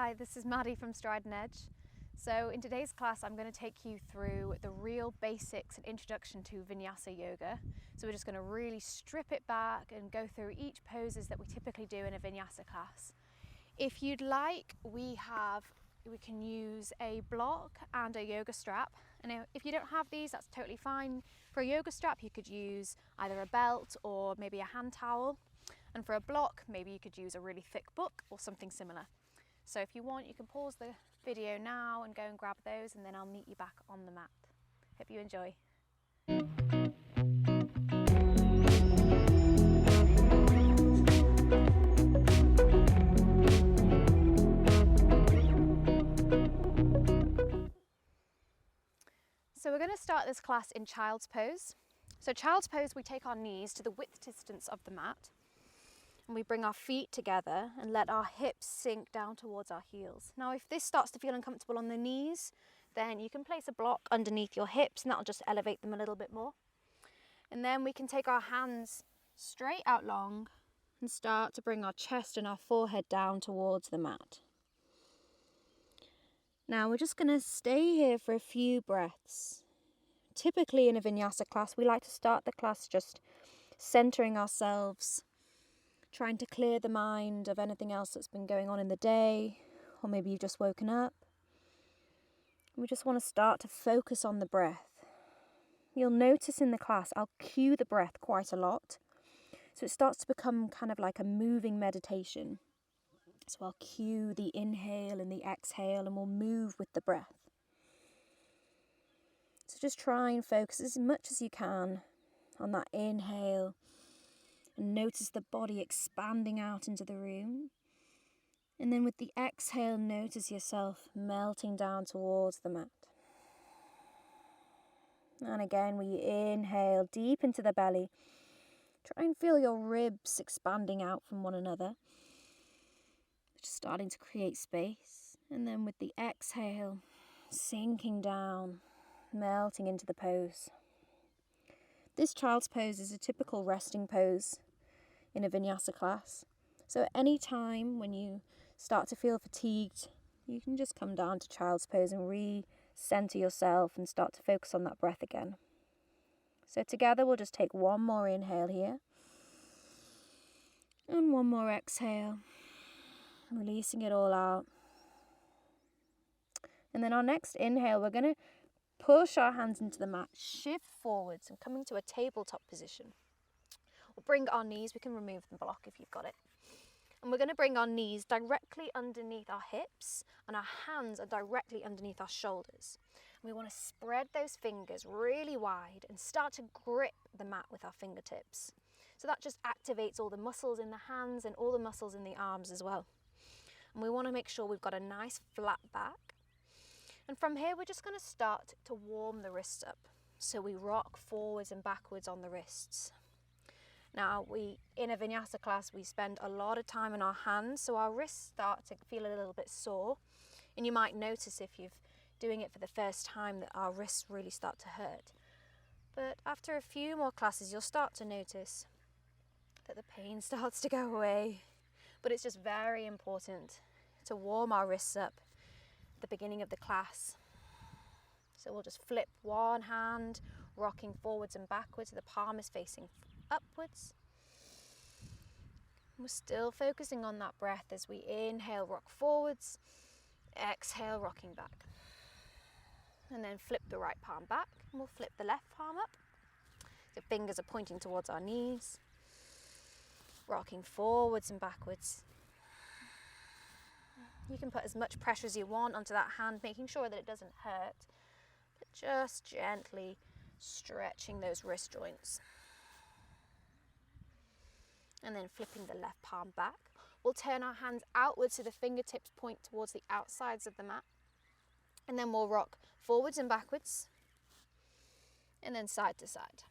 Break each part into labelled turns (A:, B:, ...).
A: Hi, this is Maddie from Stride and Edge. So in today's class I'm going to take you through the real basics and introduction to Vinyasa Yoga. So we're just going to really strip it back and go through each poses that we typically do in a Vinyasa class. If you'd like, we can use a block and a yoga strap, and if you don't have these, that's totally fine. For a yoga strap you could use either a belt or maybe a hand towel, and for a block maybe you could use a really thick book or something similar. So if you want, you can pause the video now and go and grab those, and then I'll meet you back on the mat. Hope you enjoy. So we're going to start this class in child's pose. So child's pose, we take our knees to the width distance of the mat, and we bring our feet together and let our hips sink down towards our heels. Now if this starts to feel uncomfortable on the knees, then you can place a block underneath your hips and that'll just elevate them a little bit more. And then we can take our hands straight out long and start to bring our chest and our forehead down towards the mat. Now we're just going to stay here for a few breaths. Typically in a Vinyasa class, we like to start the class just centering ourselves, trying to clear the mind of anything else that's been going on in the day, or maybe you've just woken up. We just want to start to focus on the breath. You'll notice in the class I'll cue the breath quite a lot, so it starts to become kind of like a moving meditation. So I'll cue the inhale and the exhale, and we'll move with the breath. So just try and focus as much as you can on that inhale, and notice the body expanding out into the room. And then with the exhale, notice yourself melting down towards the mat. And again, we inhale deep into the belly. Try and feel your ribs expanding out from one another, just starting to create space. And then with the exhale, sinking down, melting into the pose. This child's pose is a typical resting pose in a Vinyasa class. So at any time when you start to feel fatigued, you can just come down to child's pose and re-center yourself and start to focus on that breath again. So together we'll just take one more inhale here and one more exhale, releasing it all out. And then our next inhale, we're going to push our hands into the mat, shift forwards and coming to a tabletop position. We'll bring our knees, we can remove the block if you've got it. And we're going to bring our knees directly underneath our hips, and our hands are directly underneath our shoulders. And we want to spread those fingers really wide and start to grip the mat with our fingertips. So that just activates all the muscles in the hands and all the muscles in the arms as well. And we want to make sure we've got a nice flat back. And from here, we're just going to start to warm the wrists up. So we rock forwards and backwards on the wrists. Now, in a Vinyasa class, we spend a lot of time on our hands, so our wrists start to feel a little bit sore. And you might notice if you're doing it for the first time that our wrists really start to hurt. But after a few more classes, you'll start to notice that the pain starts to go away. But it's just very important to warm our wrists up the beginning of the class. So we'll just flip one hand, rocking forwards and backwards, so the palm is facing upwards. We're still focusing on that breath as we inhale, rock forwards, exhale, rocking back. And then flip the right palm back, and we'll flip the left palm up. The fingers are pointing towards our knees, rocking forwards and backwards. You can put as much pressure as you want onto that hand, making sure that it doesn't hurt, but just gently stretching those wrist joints. And then flipping the left palm back. We'll turn our hands outwards so the fingertips point towards the outsides of the mat. And then we'll rock forwards and backwards, and then side to side.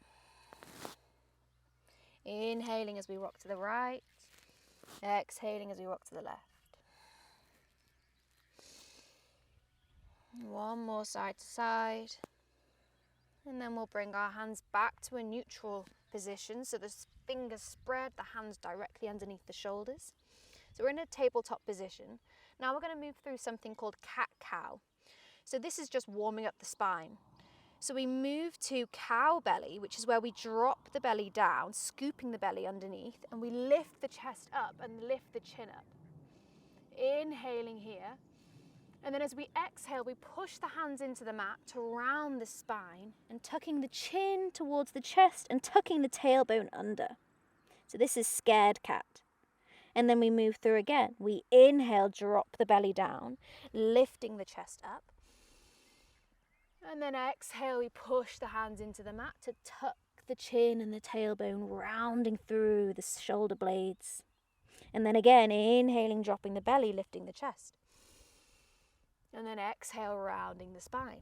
A: Inhaling as we rock to the right, exhaling as we rock to the left. One more side to side, and then we'll bring our hands back to a neutral position, so the fingers spread, the hands directly underneath the shoulders. So we're in a tabletop position. Now we're going to move through something called cat-cow. So this is just warming up the spine. So we move to cow belly, which is where we drop the belly down, scooping the belly underneath, and we lift the chest up and lift the chin up. Inhaling here. And then as we exhale, we push the hands into the mat to round the spine and tucking the chin towards the chest and tucking the tailbone under. So this is scared cat. And then we move through again. We inhale, drop the belly down, lifting the chest up. And then exhale, we push the hands into the mat to tuck the chin and the tailbone, rounding through the shoulder blades. And then again, inhaling, dropping the belly, lifting the chest. And then exhale, rounding the spine.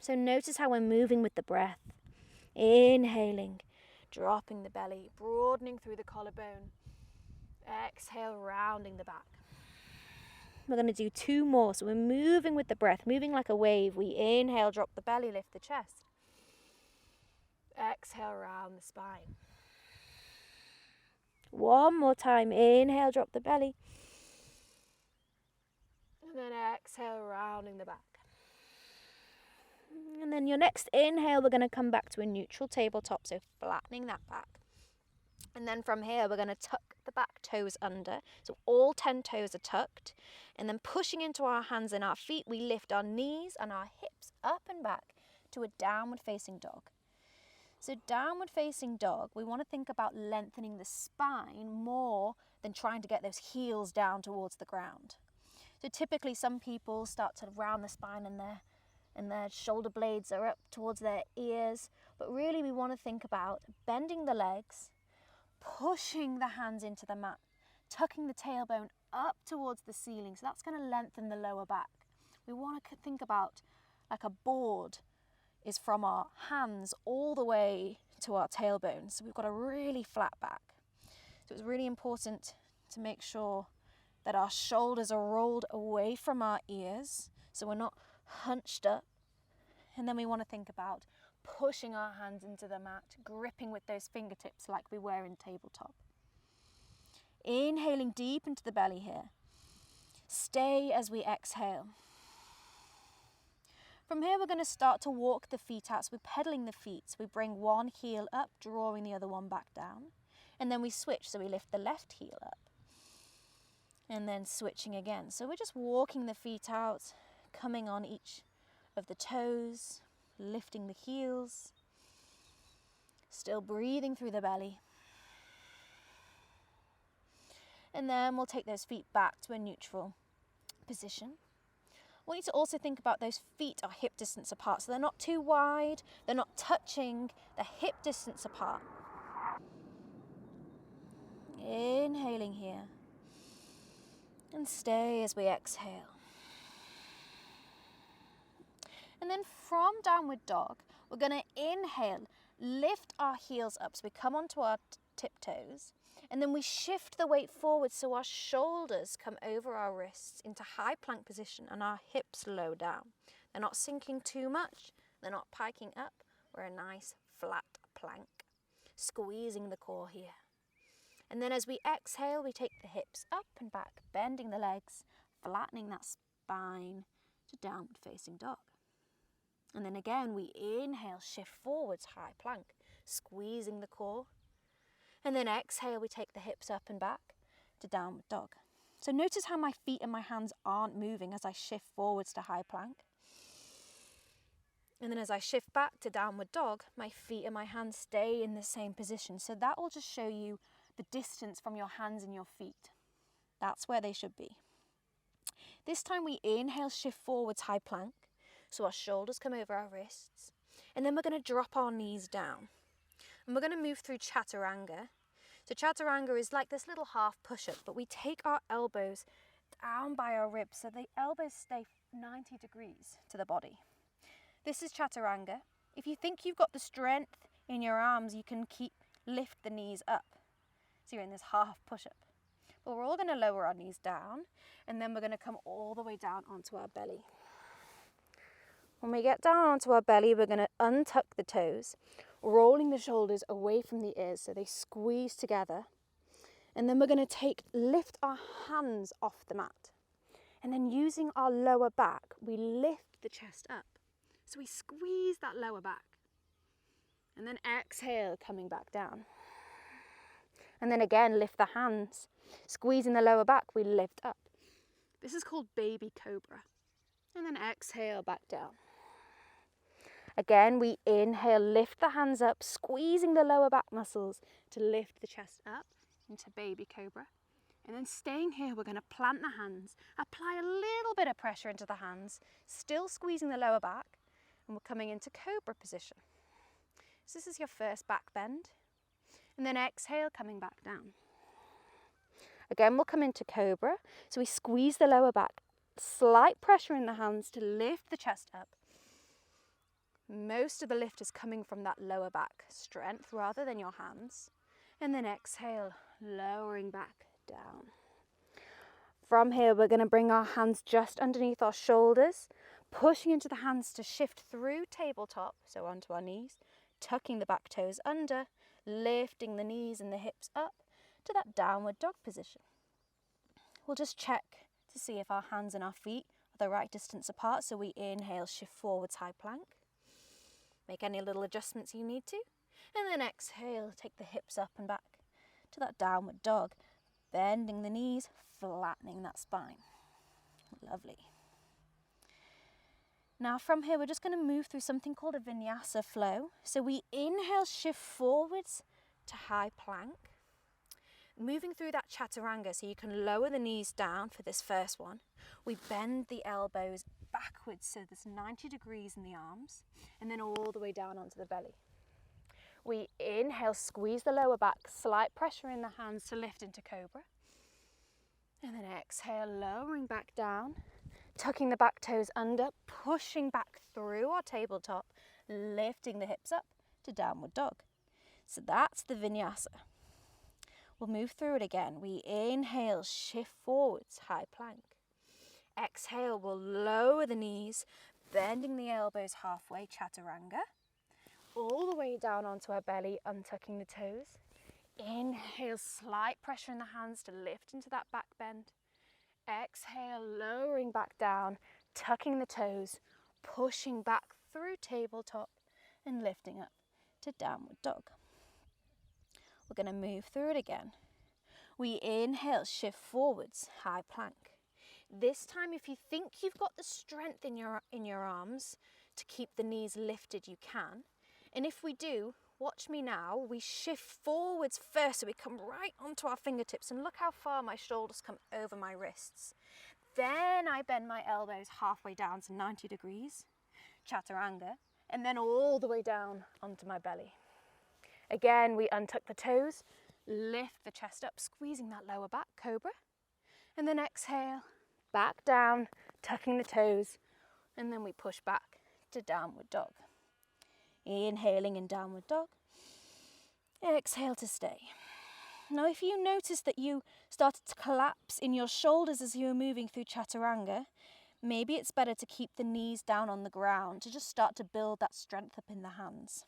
A: So notice how we're moving with the breath. Inhaling, dropping the belly, broadening through the collarbone. Exhale, rounding the back. We're going to do 2 more. So we're moving with the breath, moving like a wave. We inhale, drop the belly, lift the chest. Exhale, round the spine. 1 more time. Inhale, drop the belly. And then exhale, rounding the back. And then your next inhale, we're going to come back to a neutral tabletop, so flattening that back. And then from here, we're going to tuck the back toes under. So all 10 toes are tucked. And then pushing into our hands and our feet, we lift our knees and our hips up and back to a downward facing dog. So downward facing dog, we want to think about lengthening the spine more than trying to get those heels down towards the ground. So typically some people start to round the spine and their shoulder blades are up towards their ears. But really we want to think about bending the legs, pushing the hands into the mat, tucking the tailbone up towards the ceiling. So that's going to lengthen the lower back. We want to think about like a board is from our hands all the way to our tailbone. So we've got a really flat back. So it's really important to make sure that our shoulders are rolled away from our ears, so we're not hunched up. And then we want to think about pushing our hands into the mat, gripping with those fingertips like we were in tabletop. Inhaling deep into the belly here. Stay as we exhale. From here, we're going to start to walk the feet out. So we're pedaling the feet. So we bring one heel up, drawing the other one back down. And then we switch. So we lift the left heel up. And then switching again. So we're just walking the feet out, coming on each of the toes, lifting the heels, still breathing through the belly. And then we'll take those feet back to a neutral position. We need to also think about those feet are hip distance apart. So they're not too wide, they're not touching, they're hip distance apart. Inhaling here. And stay as we exhale. And then from downward dog, we're going to inhale, lift our heels up. So we come onto our tiptoes. And then we shift the weight forward so our shoulders come over our wrists into high plank position and our hips low down. They're not sinking too much. They're not piking up. We're a nice flat plank. Squeezing the core here. And then as we exhale, we take the hips up and back, bending the legs, flattening that spine to downward facing dog. And then again, we inhale, shift forwards, high plank, squeezing the core. And then exhale, we take the hips up and back to downward dog. So notice how my feet and my hands aren't moving as I shift forwards to high plank. And then as I shift back to downward dog, my feet and my hands stay in the same position. So that will just show you the distance from your hands and your feet. That's where they should be. This time we inhale, shift forwards, high plank. So our shoulders come over our wrists. And then we're going to drop our knees down. And we're going to move through Chaturanga. So Chaturanga is like this little half push-up, but we take our elbows down by our ribs so the elbows stay 90 degrees to the body. This is Chaturanga. If you think you've got the strength in your arms, you can lift the knees up. So you're in this half push-up. But we're all going to lower our knees down, and then we're going to come all the way down onto our belly. When we get down onto our belly, we're going to untuck the toes, rolling the shoulders away from the ears so they squeeze together. And then we're going to lift our hands off the mat. And then using our lower back, we lift the chest up. So we squeeze that lower back. And then exhale, coming back down. And then again, lift the hands. Squeezing the lower back, we lift up. This is called baby cobra. And then exhale, back down. Again, we inhale, lift the hands up, squeezing the lower back muscles to lift the chest up into baby cobra. And then staying here, we're going to plant the hands, apply a little bit of pressure into the hands, still squeezing the lower back, and we're coming into cobra position. So this is your first back bend. And then exhale, coming back down. Again, we'll come into cobra. So we squeeze the lower back, slight pressure in the hands to lift the chest up. Most of the lift is coming from that lower back strength rather than your hands. And then exhale, lowering back down. From here, we're going to bring our hands just underneath our shoulders, pushing into the hands to shift through tabletop, so onto our knees, tucking the back toes under, lifting the knees and the hips up to that downward dog position. We'll just check to see if our hands and our feet are the right distance apart. So we inhale, shift forwards, high plank. Make any little adjustments you need to. And then exhale, take the hips up and back to that downward dog. Bending the knees, flattening that spine. Lovely. Now from here, we're just going to move through something called a Vinyasa flow. So we inhale, shift forwards to high plank. Moving through that Chaturanga, so you can lower the knees down for this first one. We bend the elbows backwards, so there's 90 degrees in the arms, and then all the way down onto the belly. We inhale, squeeze the lower back, slight pressure in the hands to lift into cobra. And then exhale, lowering back down, tucking the back toes under, pushing back through our tabletop, lifting the hips up to downward dog. So that's the Vinyasa. We'll move through it again. We inhale, shift forwards, high plank. Exhale, we'll lower the knees, bending the elbows halfway, Chaturanga. All the way down onto our belly, untucking the toes. Inhale, slight pressure in the hands to lift into that back bend. Exhale, lowering back down, tucking the toes, pushing back through tabletop and lifting up to downward dog. We're going to move through it again. We inhale, shift forwards, high plank. This time, if you think you've got the strength in your arms to keep the knees lifted, you can. And if we do, watch me now, we shift forwards first, so we come right onto our fingertips, and look how far my shoulders come over my wrists. Then I bend my elbows halfway down to 90 degrees, Chaturanga, and then all the way down onto my belly. Again, we untuck the toes, lift the chest up, squeezing that lower back, cobra. And then exhale, back down, tucking the toes, and then we push back to downward dog. Inhaling in downward dog. Exhale to stay. Now, if you notice that you started to collapse in your shoulders as you were moving through Chaturanga, maybe it's better to keep the knees down on the ground to just start to build that strength up in the hands.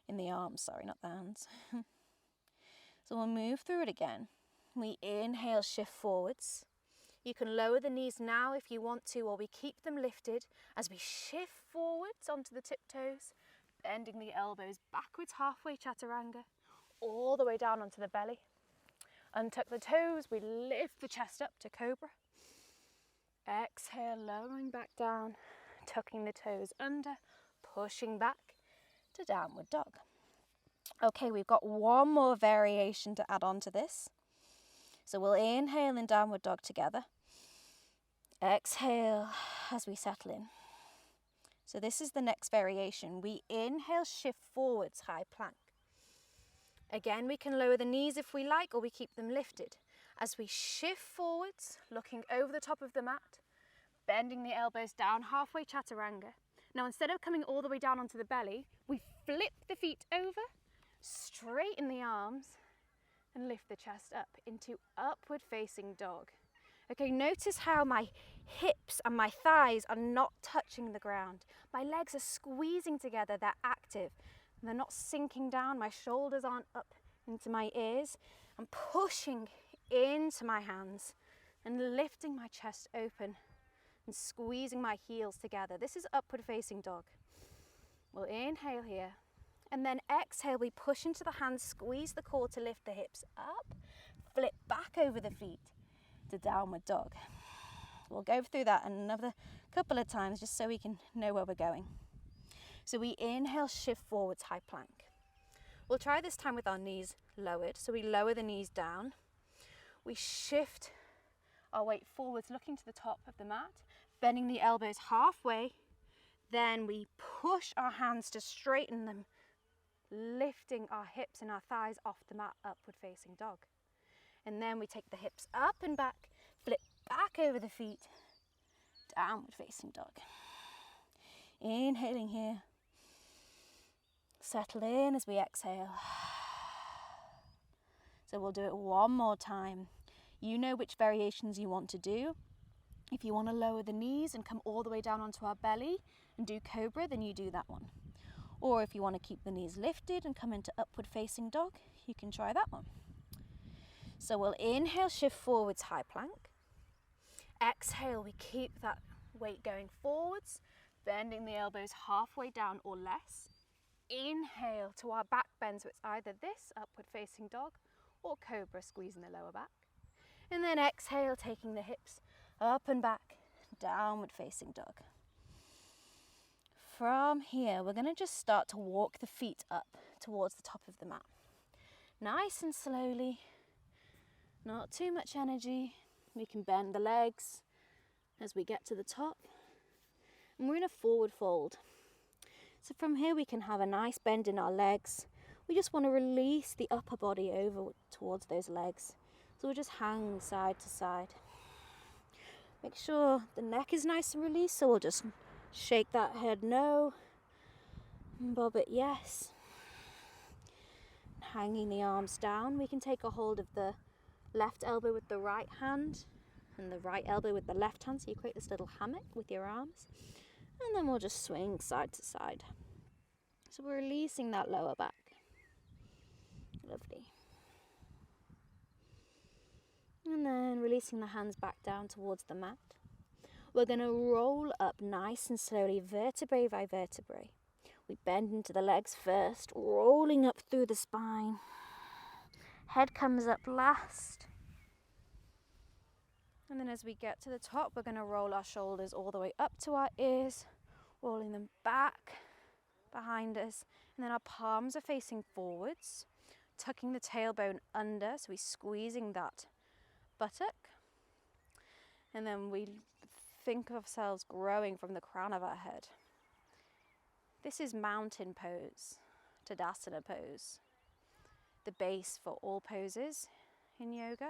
A: In the arms, sorry, not the hands. So we'll move through it again. We inhale, shift forwards. You can lower the knees now if you want to, or we keep them lifted as we shift forwards onto the tiptoes, bending the elbows backwards halfway, Chaturanga, all the way down onto the belly. Untuck the toes, we lift the chest up to cobra. Exhale, lowering back down, tucking the toes under, pushing back to downward dog. Okay, we've got one more variation to add on to this. So we'll inhale in downward dog together. Exhale as we settle in. So this is the next variation. We inhale, shift forwards, high plank. Again, we can lower the knees if we like, or we keep them lifted. As we shift forwards, looking over the top of the mat, bending the elbows down halfway, Chaturanga. Now, instead of coming all the way down onto the belly, we flip the feet over, straighten the arms, and lift the chest up into upward facing dog. Okay, notice how my hips and my thighs are not touching the ground. My legs are squeezing together, they're active. They're not sinking down, my shoulders aren't up into my ears. I'm pushing into my hands and lifting my chest open and squeezing my heels together. This is upward facing dog. We'll inhale here, and then exhale, we push into the hands, squeeze the core to lift the hips up, flip back over the feet to downward dog. We'll go through that another couple of times just so we can know where we're going. So we inhale, shift forwards, high plank. We'll try this time with our knees lowered. So we lower the knees down. We shift our weight forwards, looking to the top of the mat, bending the elbows halfway. Then we push our hands to straighten them, lifting our hips and our thighs off the mat, upward facing dog. And then we take the hips up and back, flip back over the feet, downward facing dog. Inhaling here. Settle in as we exhale. So we'll do it one more time. You know which variations you want to do. If you want to lower the knees and come all the way down onto our belly and do cobra, then you do that one. Or if you want to keep the knees lifted and come into upward facing dog, you can try that one. So we'll inhale, shift forwards, high plank. Exhale, we keep that weight going forwards, bending the elbows halfway down or less. Inhale to our back bend, so it's either this, upward facing dog, or cobra, squeezing the lower back. And then exhale, taking the hips up and back, downward facing dog. From here, we're going to just start to walk the feet up towards the top of the mat. Nice and slowly, not too much energy. We can bend the legs as we get to the top. And we're in a forward fold. So from here we can have a nice bend in our legs. We just want to release the upper body over towards those legs. So we'll just hang side to side. Make sure the neck is nice and released, so we'll just shake that head no, and bob it yes. Hanging the arms down, we can take a hold of the left elbow with the right hand and the right elbow with the left hand, so you create this little hammock with your arms. And then we'll just swing side to side. So we're releasing that lower back. Lovely. And then releasing the hands back down towards the mat. We're going to roll up nice and slowly, vertebrae by vertebrae. We bend into the legs first, rolling up through the spine. Head comes up last. And then as we get to the top, we're going to roll our shoulders all the way up to our ears, rolling them back behind us. And then our palms are facing forwards, tucking the tailbone under, so we're squeezing that buttock. And then we think of ourselves growing from the crown of our head. This is mountain pose, Tadasana pose, the base for all poses in yoga.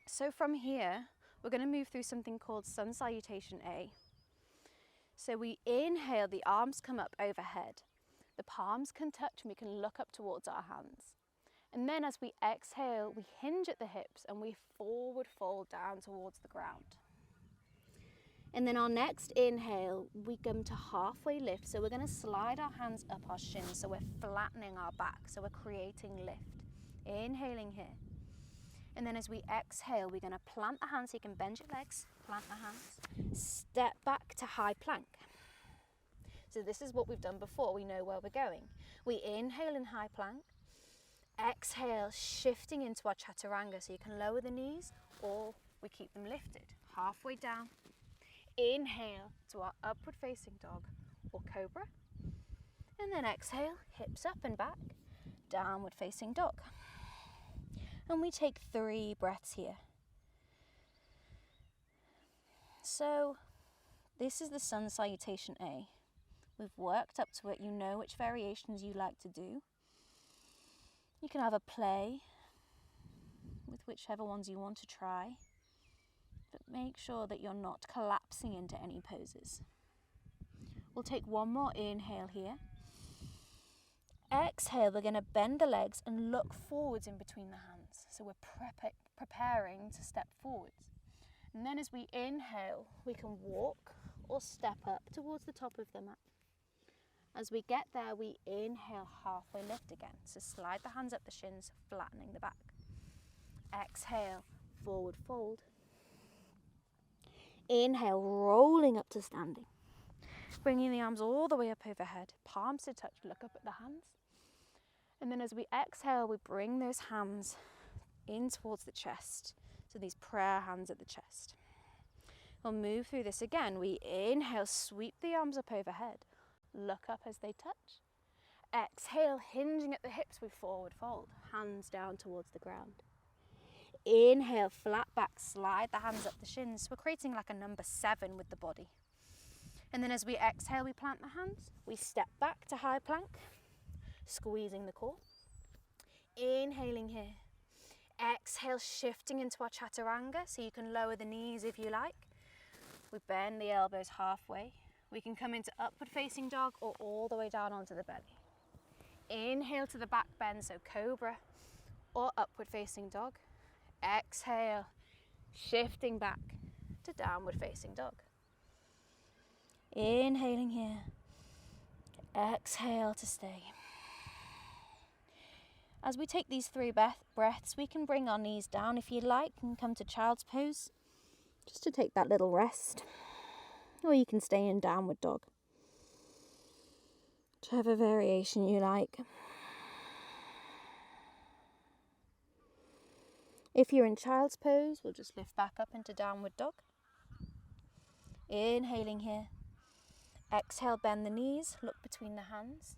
A: So from here, we're going to move through something called Sun Salutation A. So we inhale, the arms come up overhead. The palms can touch and we can look up towards our hands. And then as we exhale, we hinge at the hips and we forward fold down towards the ground. And then our next inhale, we come to halfway lift. So we're going to slide our hands up our shins, so we're flattening our back, so we're creating lift. Inhaling here. And then as we exhale, we're going to plant the hands, so you can bend your legs, plant the hands, step back to high plank. So this is what we've done before, we know where we're going. We inhale in high plank, exhale, shifting into our Chaturanga, so you can lower the knees or we keep them lifted, halfway down. Inhale to our upward facing dog or cobra. And then exhale, hips up and back, downward facing dog. And we take 3 breaths here. So this is the Sun Salutation A. We've worked up to it, you know which variations you like to do. You can have a play with whichever ones you want to try, but make sure that you're not collapsing into any poses. We'll take one more inhale here. Exhale, we're going to bend the legs and look forwards in between the hands. So we're preparing to step forwards. And then as we inhale, we can walk or step up towards the top of the mat. As we get there, we inhale, halfway lift again. So slide the hands up the shins, flattening the back. Exhale, forward fold. Inhale, rolling up to standing. Bringing the arms all the way up overhead, palms to touch, look up at the hands. And then as we exhale, we bring those hands in towards the chest. So these prayer hands at the chest. We'll move through this again. We inhale, sweep the arms up overhead. Look up as they touch. Exhale, hinging at the hips, we forward fold. Hands down towards the ground. Inhale, flat back, slide the hands up the shins. We're creating like a number 7 with the body. And then as we exhale, we plant the hands. We step back to high plank, squeezing the core. Inhaling here. Exhale, shifting into our Chaturanga, so you can lower the knees if you like. We bend the elbows halfway. We can come into upward facing dog or all the way down onto the belly. Inhale to the back bend, so cobra or upward facing dog. Exhale, shifting back to downward facing dog. Inhaling here. Exhale to stay. As we take these 3 breaths, we can bring our knees down if you'd like and come to child's pose, just to take that little rest. Or you can stay in downward dog. Whichever variation you like. If you're in child's pose, we'll just lift back up into downward dog. Inhaling here. Exhale, bend the knees, look between the hands.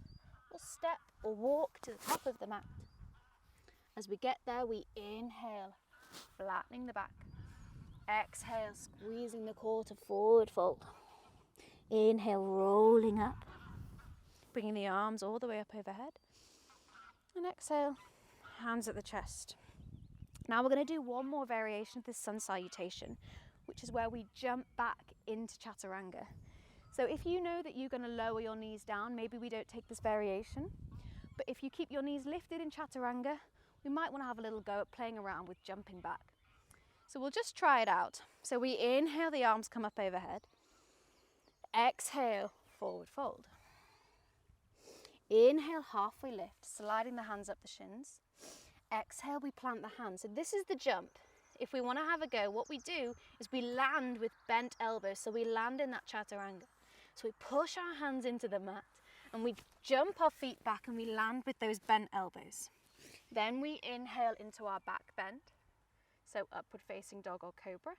A: We'll step or walk to the top of the mat. As we get there, we inhale, flattening the back. Exhale, squeezing the core to forward fold. Inhale, rolling up, bringing the arms all the way up overhead. And exhale, hands at the chest. Now we're going to do one more variation of this Sun Salutation, which is where we jump back into Chaturanga. So if you know that you're going to lower your knees down, maybe we don't take this variation. But if you keep your knees lifted in Chaturanga, we might want to have a little go at playing around with jumping back. So we'll just try it out. So we inhale, the arms come up overhead. Exhale, forward fold. Inhale, halfway lift, sliding the hands up the shins. Exhale, we plant the hands. So this is the jump. If we want to have a go, what we do is we land with bent elbows. So we land in that Chaturanga. So we push our hands into the mat and we jump our feet back and we land with those bent elbows. Then we inhale into our back bend. So upward facing dog or cobra.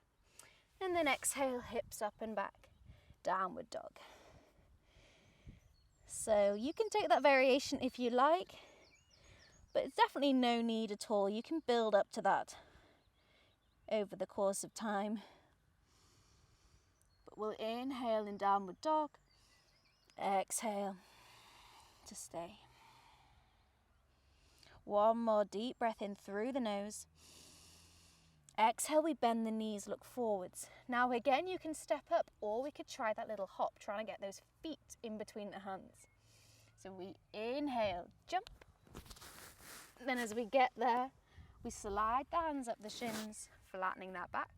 A: And then exhale, hips up and back, downward dog. So you can take that variation if you like, but it's definitely no need at all. You can build up to that over the course of time. But we'll inhale in downward dog, exhale to stay. One more deep breath in through the nose. Exhale, we bend the knees, look forwards. Now again, you can step up or we could try that little hop, trying to get those feet in between the hands. So we inhale, jump. Then as we get there, we slide the hands up the shins, flattening that back.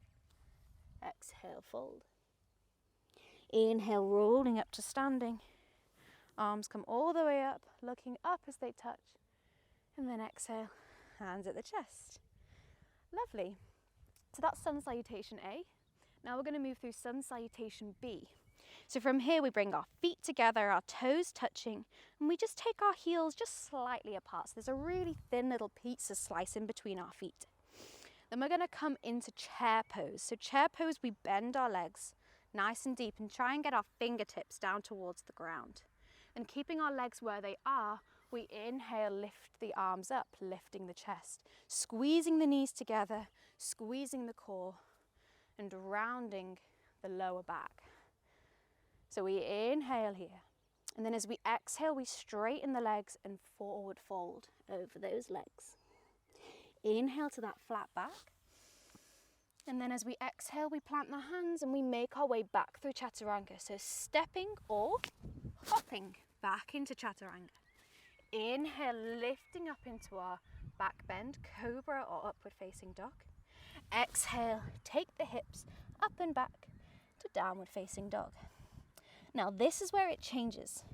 A: Exhale, fold. Inhale, rolling up to standing. Arms come all the way up, looking up as they touch. And then exhale, hands at the chest. Lovely. So that's Sun Salutation A. Now we're going to move through Sun Salutation B. So from here we bring our feet together, our toes touching, and we just take our heels just slightly apart. So there's a really thin little pizza slice in between our feet. Then we're going to come into chair pose. So chair pose, we bend our legs nice and deep and try and get our fingertips down towards the ground. And keeping our legs where they are, we inhale, lift the arms up, lifting the chest, squeezing the knees together, squeezing the core, and rounding the lower back. So we inhale here. And then as we exhale, we straighten the legs and forward fold over those legs. Inhale to that flat back. And then as we exhale, we plant the hands and we make our way back through Chaturanga. So stepping or hopping back into Chaturanga. Inhale, lifting up into our back bend, cobra or upward facing dog. Exhale, take the hips up and back to downward facing dog. Now this is where it changes.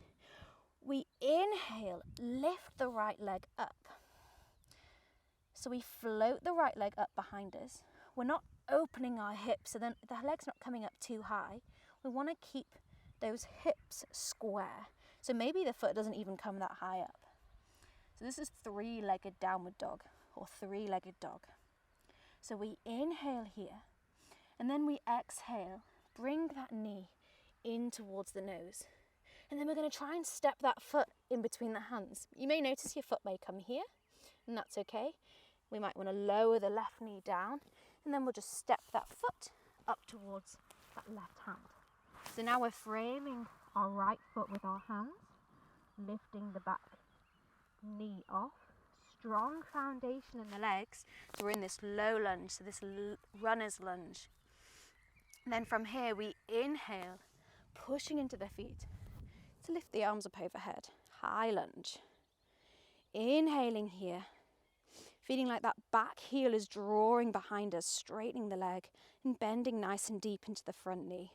A: We inhale, lift the right leg up. So we float the right leg up behind us. We're not opening our hips, so then the leg's not coming up too high. We want to keep those hips square. So maybe the foot doesn't even come that high up. So this is three-legged downward dog or three-legged dog. So we inhale here, and then we exhale, bring that knee in towards the nose. And then we're going to try and step that foot in between the hands. You may notice your foot may come here, and that's okay. We might want to lower the left knee down, and then we'll just step that foot up towards that left hand. So now we're framing our right foot with our hands, lifting the back knee off. Strong foundation in the legs. So we're in this low lunge, so this runner's lunge. And then from here we inhale, pushing into the feet to lift the arms up overhead. High lunge. Inhaling here, feeling like that back heel is drawing behind us, straightening the leg and bending nice and deep into the front knee.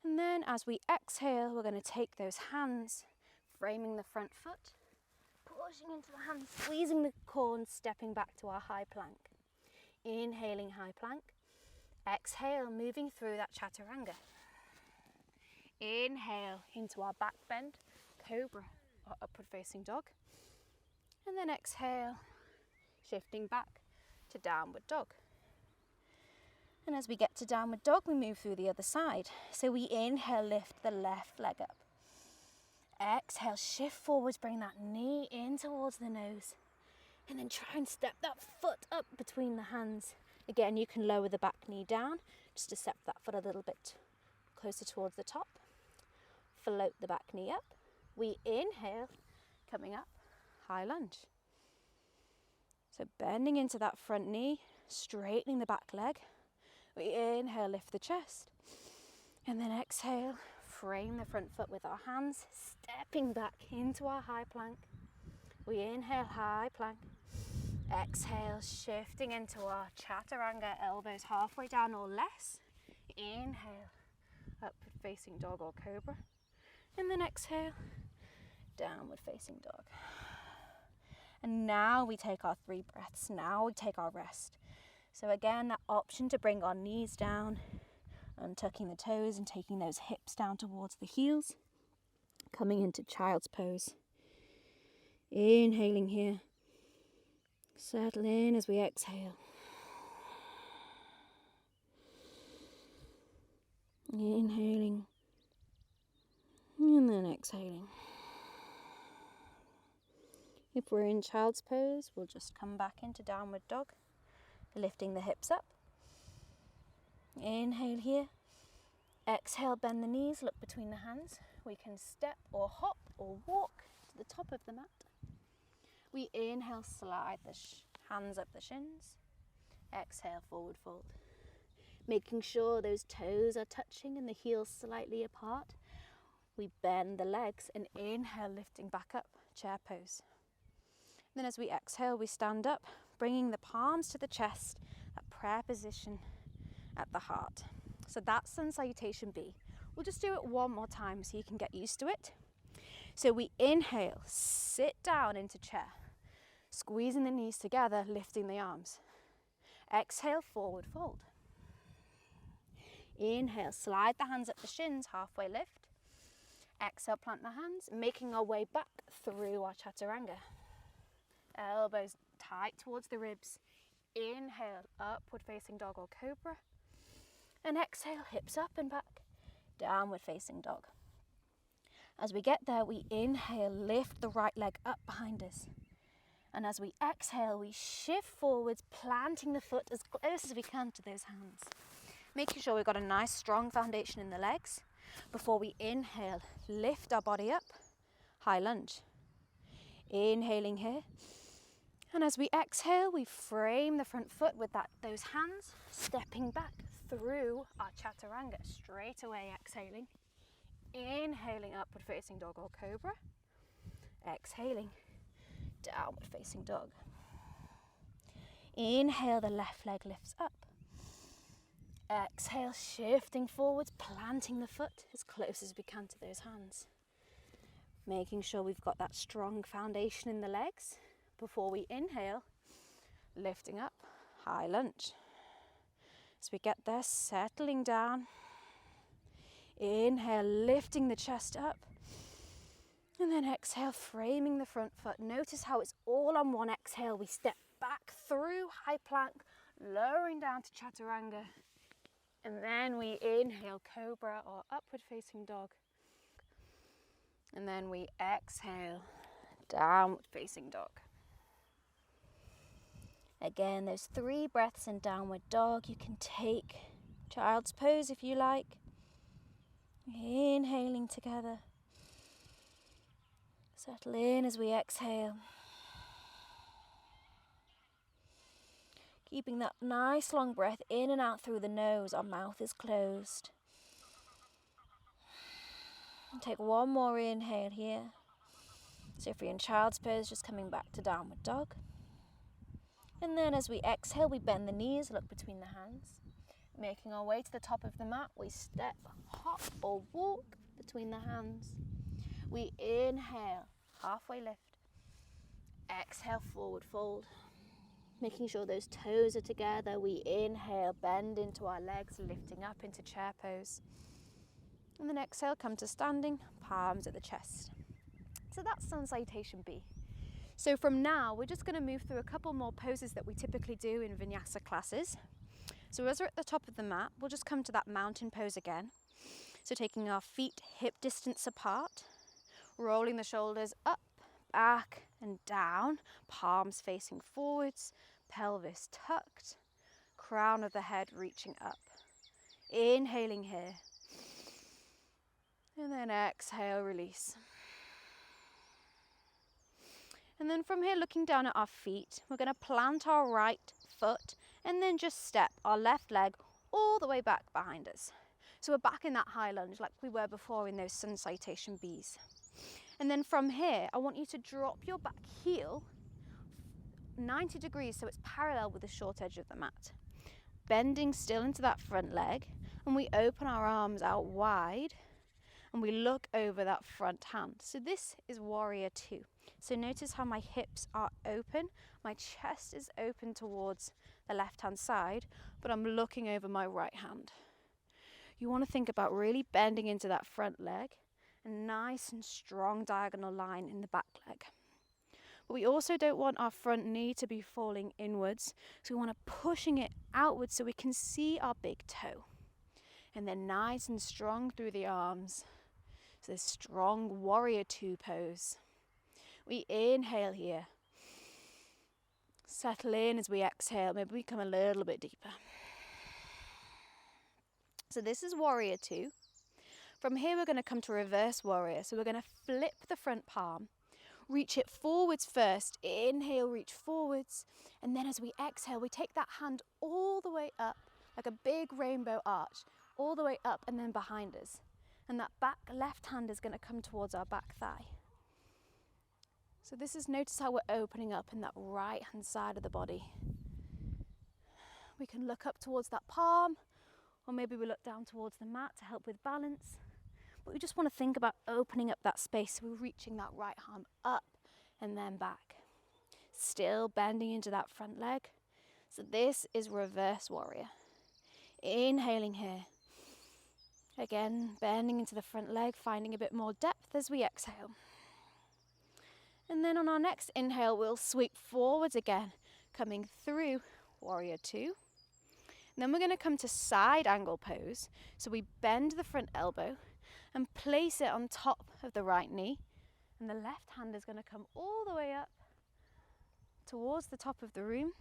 A: And then as we exhale, we're going to take those hands, framing the front foot, pushing into the hands, squeezing the core and stepping back to our high plank. Inhaling high plank. Exhale, moving through that Chaturanga. Inhale into our back bend, cobra or upward facing dog. And then exhale, shifting back to downward dog. And as we get to downward dog, we move through the other side. So we inhale, lift the left leg up. Exhale, shift forwards, bring that knee in towards the nose. And then try and step that foot up between the hands. Again, you can lower the back knee down, just to step that foot a little bit closer towards the top. Float the back knee up. We inhale, coming up, high lunge. So bending into that front knee, straightening the back leg. We inhale, lift the chest. And then exhale, frame the front foot with our hands, stepping back into our high plank. We inhale, high plank. Exhale, shifting into our Chaturanga, elbows halfway down or less. Inhale, upward facing dog or cobra. And then exhale, downward facing dog. And now we take our 3 breaths. Now we take our rest. So again, that option to bring our knees down, untucking the toes and taking those hips down towards the heels. Coming into child's pose. Inhaling here. Settle in as we exhale. Inhaling. And then exhaling. If we're in child's pose, we'll just come back into downward dog, lifting the hips up. Inhale here. Exhale, bend the knees, look between the hands. We can step or hop or walk to the top of the mat. We inhale, slide the hands up the shins. Exhale, forward fold. Making sure those toes are touching and the heels slightly apart. We bend the legs and inhale, lifting back up, chair pose. Then as we exhale, we stand up, bringing the palms to the chest, that prayer position at the heart. So that's Sun Salutation B. We'll just do it one more time so you can get used to it. So we inhale, sit down into chair, squeezing the knees together, lifting the arms. Exhale, forward fold. Inhale, slide the hands up the shins, halfway lift. Exhale, plant the hands, making our way back through our Chaturanga. Elbows tight towards the ribs. Inhale, upward facing dog or cobra. And exhale, hips up and back, downward facing dog. As we get there, we inhale, lift the right leg up behind us. And as we exhale, we shift forwards, planting the foot as close as we can to those hands. Making sure we've got a nice strong foundation in the legs. Before we inhale, lift our body up, high lunge. Inhaling here. And as we exhale, we frame the front foot with those hands, stepping back through our Chaturanga, straight away exhaling. Inhaling, upward facing dog or cobra. Exhaling, downward facing dog. Inhale, the left leg lifts up. Exhale, shifting forwards, planting the foot as close as we can to those hands. Making sure we've got that strong foundation in the legs before we inhale, lifting up, high lunge. As we get there, settling down. Inhale, lifting the chest up. And then exhale, framing the front foot. Notice how it's all on one exhale. We step back through high plank, lowering down to Chaturanga. And then we inhale, cobra or upward facing dog. And then we exhale, downward facing dog. Again, those 3 breaths in downward dog. You can take child's pose if you like. Inhaling together. Settle in as we exhale. Keeping that nice long breath in and out through the nose. Our mouth is closed. And take one more inhale here. So if you're in child's pose, just coming back to downward dog. And then as we exhale, we bend the knees, look between the hands. Making our way to the top of the mat, we step, hop or walk between the hands. We inhale, halfway lift. Exhale, forward fold. Making sure those toes are together. We inhale, bend into our legs, lifting up into chair pose. And then exhale, come to standing, palms at the chest. So that's Sun Salutation B. So from now, we're just going to move through a couple more poses that we typically do in Vinyasa classes. So as we're at the top of the mat, we'll just come to that mountain pose again. So taking our feet hip distance apart, rolling the shoulders up, back and down, palms facing forwards, pelvis tucked, crown of the head reaching up. Inhaling here. And then exhale, release. And then from here, looking down at our feet, we're going to plant our right foot and then just step our left leg all the way back behind us. So we're back in that high lunge like we were before in those Sun Salutation Bs. And then from here, I want you to drop your back heel 90 degrees so it's parallel with the short edge of the mat. Bending still into that front leg, and we open our arms out wide and we look over that front hand. So this is warrior 2. So notice how my hips are open, my chest is open towards the left hand side, but I'm looking over my right hand. You want to think about really bending into that front leg, a nice and strong diagonal line in the back leg. But we also don't want our front knee to be falling inwards, so we want to pushing it outwards so we can see our big toe. And then nice and strong through the arms. So this strong warrior 2 pose. We inhale here. Settle in as we exhale. Maybe we come a little bit deeper. So this is warrior 2. From here we're going to come to reverse warrior. So we're going to flip the front palm. Reach it forwards first. Inhale, reach forwards. And then as we exhale, we take that hand all the way up, like a big rainbow arch, all the way up and then behind us. And that back left hand is going to come towards our back thigh. So this is, notice how we're opening up in that right hand side of the body. We can look up towards that palm, or maybe we look down towards the mat to help with balance. But we just want to think about opening up that space. So we're reaching that right arm up and then back. Still bending into that front leg. So this is reverse warrior. Inhaling here. Again, bending into the front leg, finding a bit more depth as we exhale. And then on our next inhale, we'll sweep forwards again, coming through warrior 2. And then we're going to come to side angle pose. So we bend the front elbow and place it on top of the right knee. And the left hand is going to come all the way up towards the top of the room,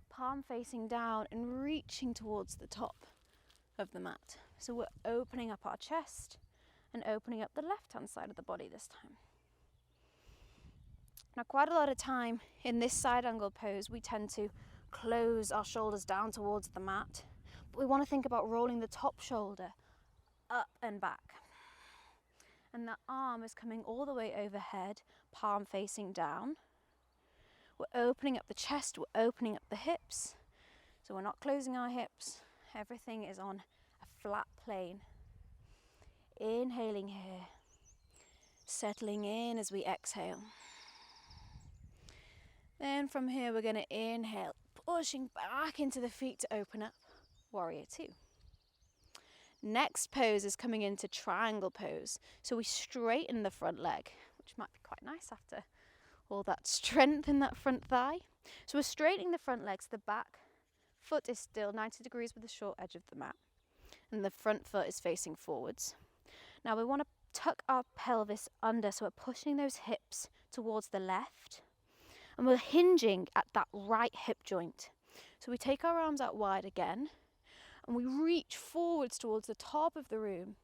A: palm facing down and reaching towards the top of the mat. So we're opening up our chest and opening up the left hand side of the body this time. Now quite a lot of time in this side angle pose we tend to close our shoulders down towards the mat, but we want to think about rolling the top shoulder up and back. And the arm is coming all the way overhead, palm facing down. We're opening up the chest, we're opening up the hips. So we're not closing our hips, everything is on a flat plane. Inhaling here. Settling in as we exhale. Then from here we're going to inhale, pushing back into the feet to open up, warrior two. Next pose is coming into triangle pose. So we straighten the front leg, which might be quite nice after all that strength in that front thigh. So we're straightening the front leg so the back foot is still 90 degrees with the short edge of the mat. And the front foot is facing forwards. Now we want to tuck our pelvis under, so we're pushing those hips towards the left. And we're hinging at that right hip joint. So we take our arms out wide again. And we reach forwards towards the top of the room,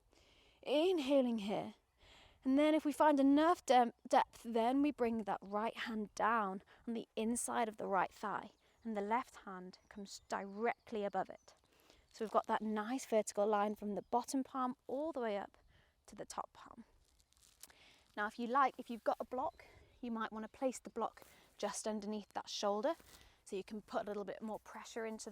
A: inhaling here. And then if we find enough depth, then we bring that right hand down on the inside of the right thigh, and the left hand comes directly above it. So we've got that nice vertical line from the bottom palm all the way up to the top palm. Now if you've got a block, you might want to place the block just underneath that shoulder, so you can put a little bit more pressure into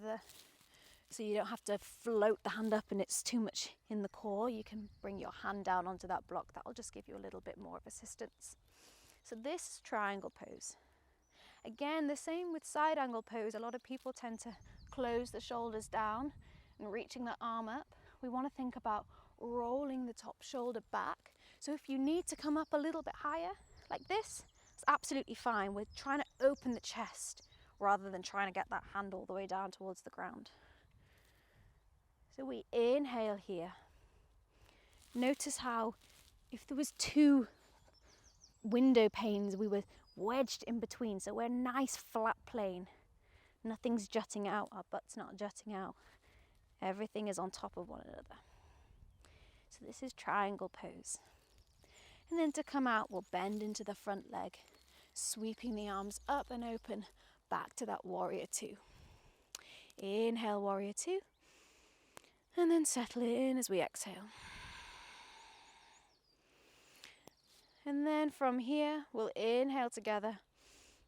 A: so you don't have to float the hand up and it's too much in the core. You can bring your hand down onto that block. That'll just give you a little bit more of assistance. So this is triangle pose. Again, the same with side angle pose. A lot of people tend to close the shoulders down and reaching the arm up. We want to think about rolling the top shoulder back. So if you need to come up a little bit higher, like this, it's absolutely fine. We're trying to open the chest rather than trying to get that hand all the way down towards the ground. So we inhale here. Notice how if there was two window panes, we were wedged in between. So we're a nice flat plane. Nothing's jutting out, our butt's not jutting out. Everything is on top of one another. So this is triangle pose. And then to come out, we'll bend into the front leg, sweeping the arms up and open back to that warrior two. Inhale, warrior two. And then settle in as we exhale. And then from here, we'll inhale together,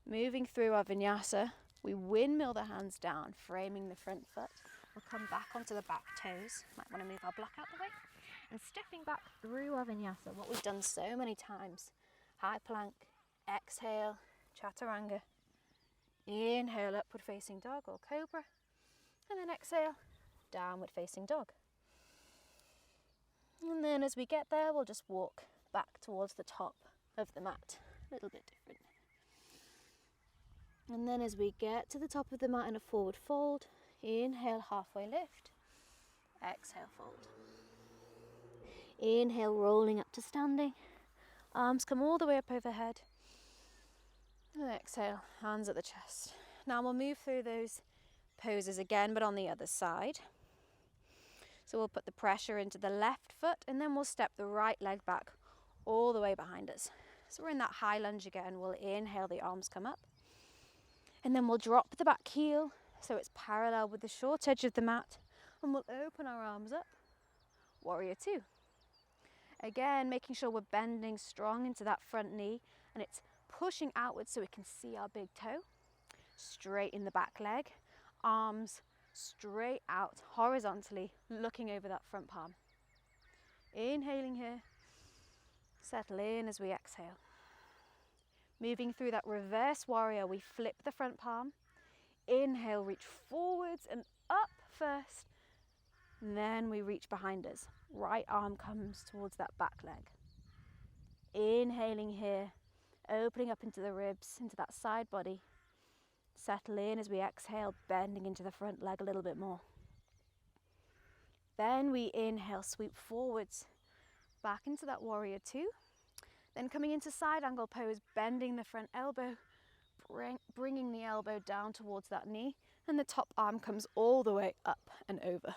A: moving through our vinyasa. We windmill the hands down, framing the front foot. We'll come back onto the back toes. Might want to move our block out the way. And stepping back through our vinyasa, what we've done so many times. High plank, exhale, chaturanga. Inhale, upward facing dog or cobra. And then exhale, downward facing dog. And then as we get there, we'll just walk back towards the top of the mat. A little bit different. And then as we get to the top of the mat in a forward fold, inhale, halfway lift. Exhale, fold. Inhale, rolling up to standing. Arms come all the way up overhead. And exhale, hands at the chest. Now we'll move through those poses again, but on the other side. So we'll put the pressure into the left foot, and then we'll step the right leg back all the way behind us. So we're in that high lunge again. We'll inhale, the arms come up. And then we'll drop the back heel so it's parallel with the short edge of the mat. And we'll open our arms up, warrior two. Again, making sure we're bending strong into that front knee, and it's pushing outwards so we can see our big toe. Straighten the back leg, arms straight out horizontally, looking over that front palm. Inhaling here, settle in as we exhale. Moving through that reverse warrior, we flip the front palm. Inhale, reach forwards and up first. And then we reach behind us. Right arm comes towards that back leg. Inhaling here, opening up into the ribs, into that side body. Settle in as we exhale, bending into the front leg a little bit more. Then we inhale, sweep forwards, back into that warrior two. Then coming into side angle pose, bending the front elbow, bringing the elbow down towards that knee, and the top arm comes all the way up and over.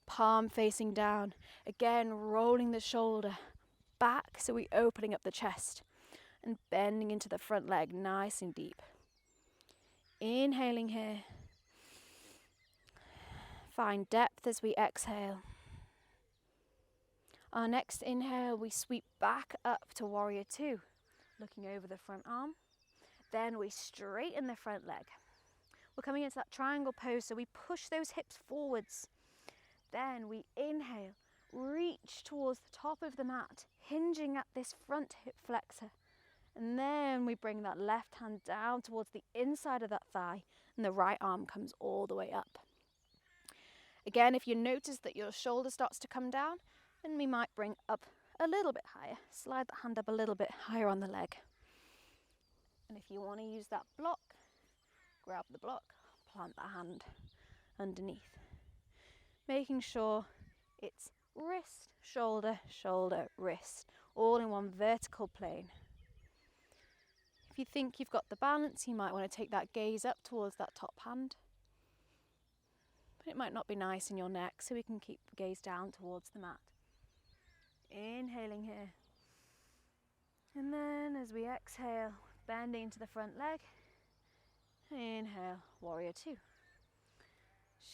A: Palm facing down, again rolling the shoulder back, so we're opening up the chest and bending into the front leg nice and deep. Inhaling here. Find depth as we exhale. Our next inhale, we sweep back up to warrior two, looking over the front arm. Then we straighten the front leg. We're coming into that triangle pose, so we push those hips forwards. Then we inhale, reach towards the top of the mat, hinging at this front hip flexor. And then we bring that left hand down towards the inside of that thigh, and the right arm comes all the way up. Again, if you notice that your shoulder starts to come down, then we might bring up a little bit higher. Slide the hand up a little bit higher on the leg. And if you want to use that block, grab the block, plant the hand underneath. Making sure it's wrist, shoulder, shoulder, wrist, all in one vertical plane. If you think you've got the balance, you might want to take that gaze up towards that top hand. But it might not be nice in your neck, so we can keep the gaze down towards the mat. Inhaling here. And then as we exhale, bending into the front leg. Inhale, warrior two.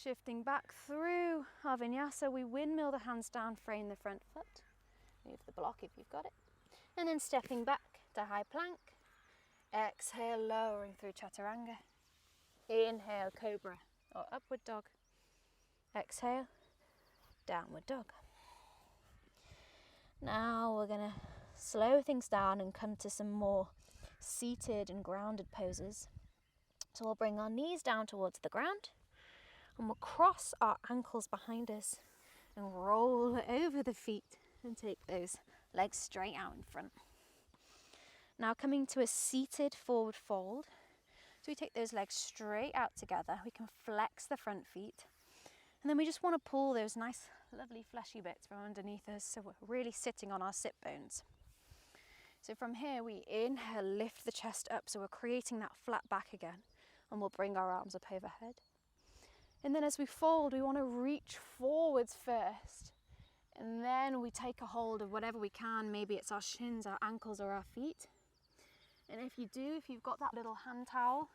A: Shifting back through our vinyasa, we windmill the hands down, frame the front foot. Move the block if you've got it. And then stepping back to high plank. Exhale, lowering through chaturanga. Inhale, cobra or upward dog. Exhale, downward dog. Now we're going to slow things down and come to some more seated and grounded poses. So we'll bring our knees down towards the ground and we'll cross our ankles behind us and roll over the feet and take those legs straight out in front. Now coming to a seated forward fold. So we take those legs straight out together. We can flex the front feet. And then we just want to pull those nice, lovely fleshy bits from underneath us. So we're really sitting on our sit bones. So from here we inhale, lift the chest up. So we're creating that flat back again. And we'll bring our arms up overhead. And then as we fold, we want to reach forwards first. And then we take a hold of whatever we can. Maybe it's our shins, our ankles, or our feet. And if you've got that little hand towel,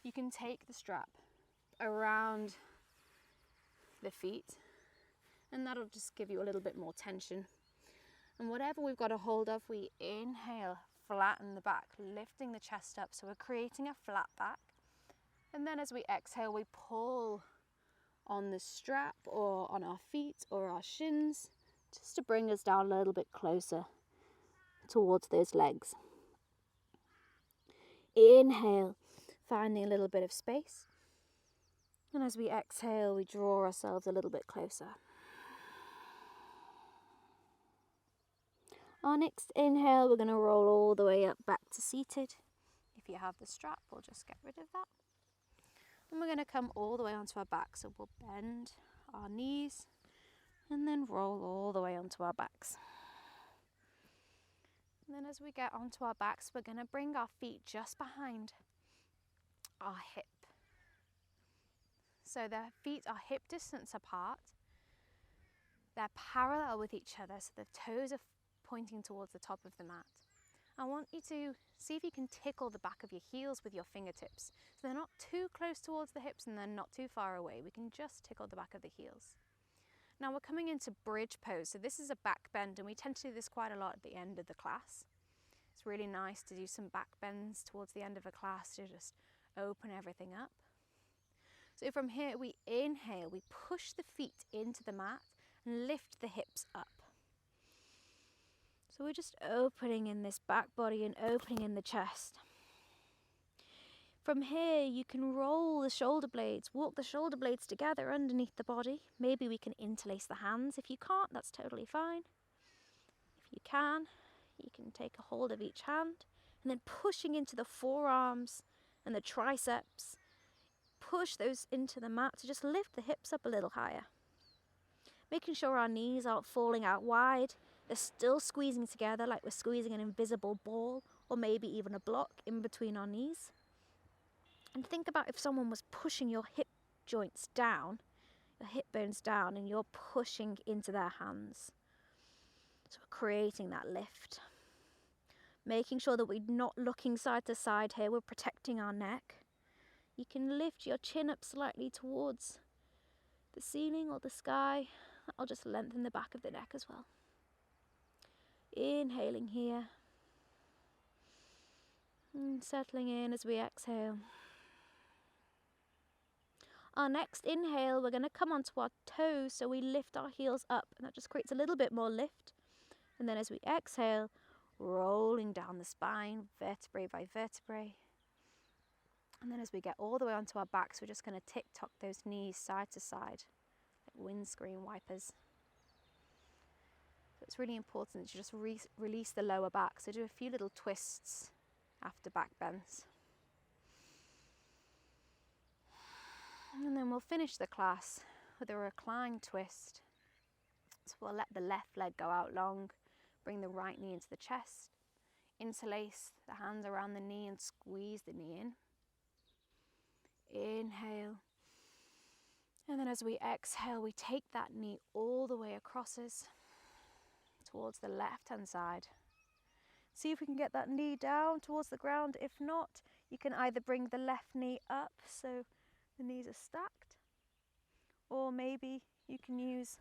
A: you can take the strap around the feet. And that'll just give you a little bit more tension. And whatever we've got a hold of, we inhale, flatten the back, lifting the chest up. So we're creating a flat back. And then as we exhale, we pull on the strap or on our feet or our shins, just to bring us down a little bit closer towards those legs. Inhale, finding a little bit of space. And as we exhale, we draw ourselves a little bit closer. Our next inhale, we're going to roll all the way up back to seated. If you have the strap, we'll just get rid of that. And we're going to come all the way onto our back. So we'll bend our knees and then roll all the way onto our backs. And then as we get onto our backs, we're going to bring our feet just behind our hip. So the feet are hip distance apart. They're parallel with each other, so the toes are pointing towards the top of the mat. I want you to see if you can tickle the back of your heels with your fingertips. So they're not too close towards the hips and they're not too far away. We can just tickle the back of the heels. Now we're coming into bridge pose. So this is a back bend, and we tend to do this quite a lot at the end of the class. It's really nice to do some back bends towards the end of a class to just open everything up. So from here we inhale, we push the feet into the mat and lift the hips up. So we're just opening in this back body and opening in the chest. From here you can roll the shoulder blades, walk the shoulder blades together underneath the body. Maybe we can interlace the hands. If you can't, that's totally fine. If you can take a hold of each hand and then pushing into the forearms and the triceps. Push those into the mat to just lift the hips up a little higher. Making sure our knees aren't falling out wide. They're still squeezing together like we're squeezing an invisible ball or maybe even a block in between our knees. And think about if someone was pushing your hip joints down, your hip bones down, and you're pushing into their hands. So we're creating that lift. Making sure that we're not looking side to side here, we're protecting our neck. You can lift your chin up slightly towards the ceiling or the sky. That'll just lengthen the back of the neck as well. Inhaling here. And settling in as we exhale. Our next inhale, we're going to come onto our toes, so we lift our heels up, and that just creates a little bit more lift. And then as we exhale, rolling down the spine, vertebrae by vertebrae. And then as we get all the way onto our backs, we're just going to tick-tock those knees side to side, like windscreen wipers. So it's really important to just release the lower back. So do a few little twists after back bends. And then we'll finish the class with a recline twist. So we'll let the left leg go out long, bring the right knee into the chest, interlace the hands around the knee and squeeze the knee in. Inhale. And then as we exhale, we take that knee all the way across us towards the left-hand side. See if we can get that knee down towards the ground. If not, you can either bring the left knee up so the knees are stacked, or maybe you can use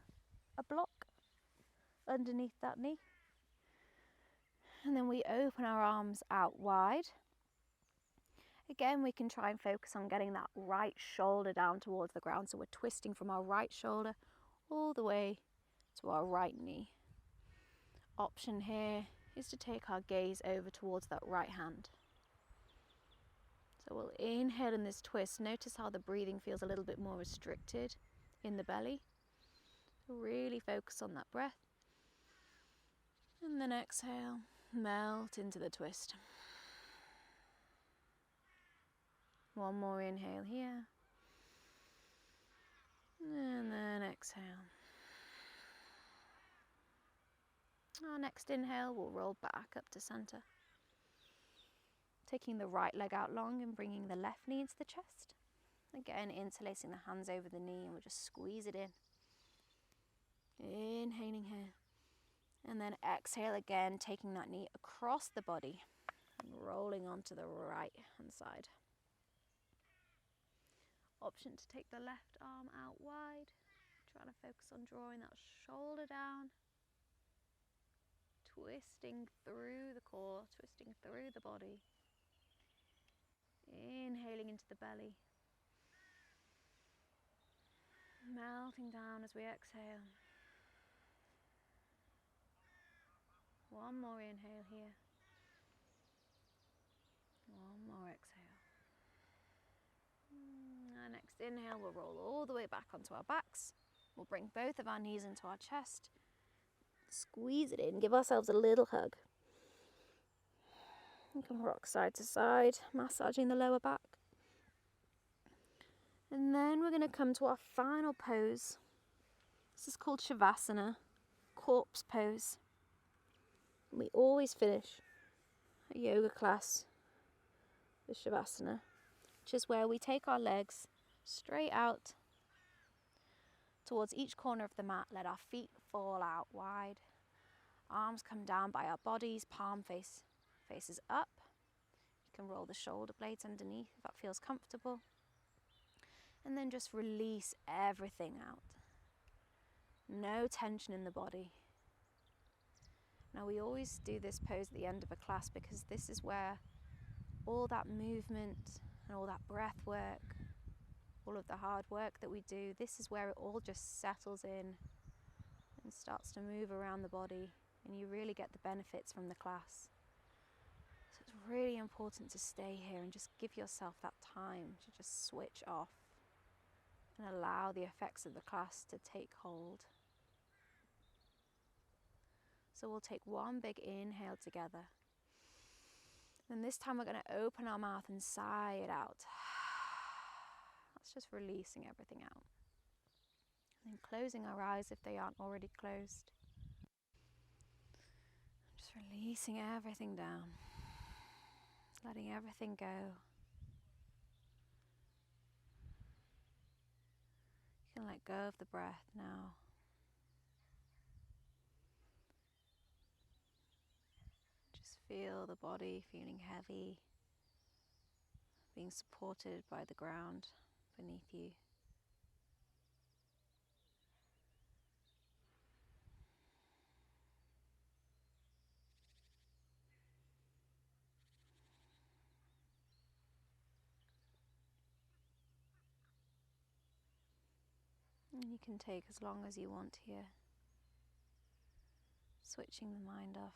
A: a block underneath that knee. And then we open our arms out wide. Again, we can try and focus on getting that right shoulder down towards the ground. So we're twisting from our right shoulder all the way to our right knee. Option here is to take our gaze over towards that right hand. So we'll inhale in this twist. Notice how the breathing feels a little bit more restricted in the belly. So really focus on that breath. And then exhale, melt into the twist. One more inhale here. And then exhale. Our next inhale, we'll roll back up to center. Taking the right leg out long and bringing the left knee into the chest. Again, interlacing the hands over the knee, and we'll just squeeze it in. Inhaling here. And then exhale again, taking that knee across the body and rolling onto the right hand side. Option to take the left arm out wide, trying to focus on drawing that shoulder down, twisting through the core, twisting through the body, inhaling into the belly, melting down as we exhale. One more inhale here, one more exhale. Our next inhale, we'll roll all the way back onto our backs. We'll bring both of our knees into our chest. Squeeze it in, give ourselves a little hug. You can rock side to side, massaging the lower back. And then we're going to come to our final pose. This is called Shavasana, corpse pose. We always finish a yoga class with Shavasana, which is where we take our legs straight out towards each corner of the mat, let our feet fall out wide, arms come down by our bodies, palm faces up. You can roll the shoulder blades underneath if that feels comfortable. And then just release everything out. No tension in the body. Now we always do this pose at the end of a class because this is where all that movement and all that breath work, all of the hard work that we do, this is where it all just settles in and starts to move around the body, and you really get the benefits from the class. So it's really important to stay here and just give yourself that time to just switch off and allow the effects of the class to take hold. So we'll take one big inhale together. And this time we're going to open our mouth and sigh it out. That's just releasing everything out. And then closing our eyes if they aren't already closed. Just releasing everything down. Letting everything go. You can let go of the breath now. Just feel the body feeling heavy, being supported by the ground beneath you. And you can take as long as you want here, switching the mind off.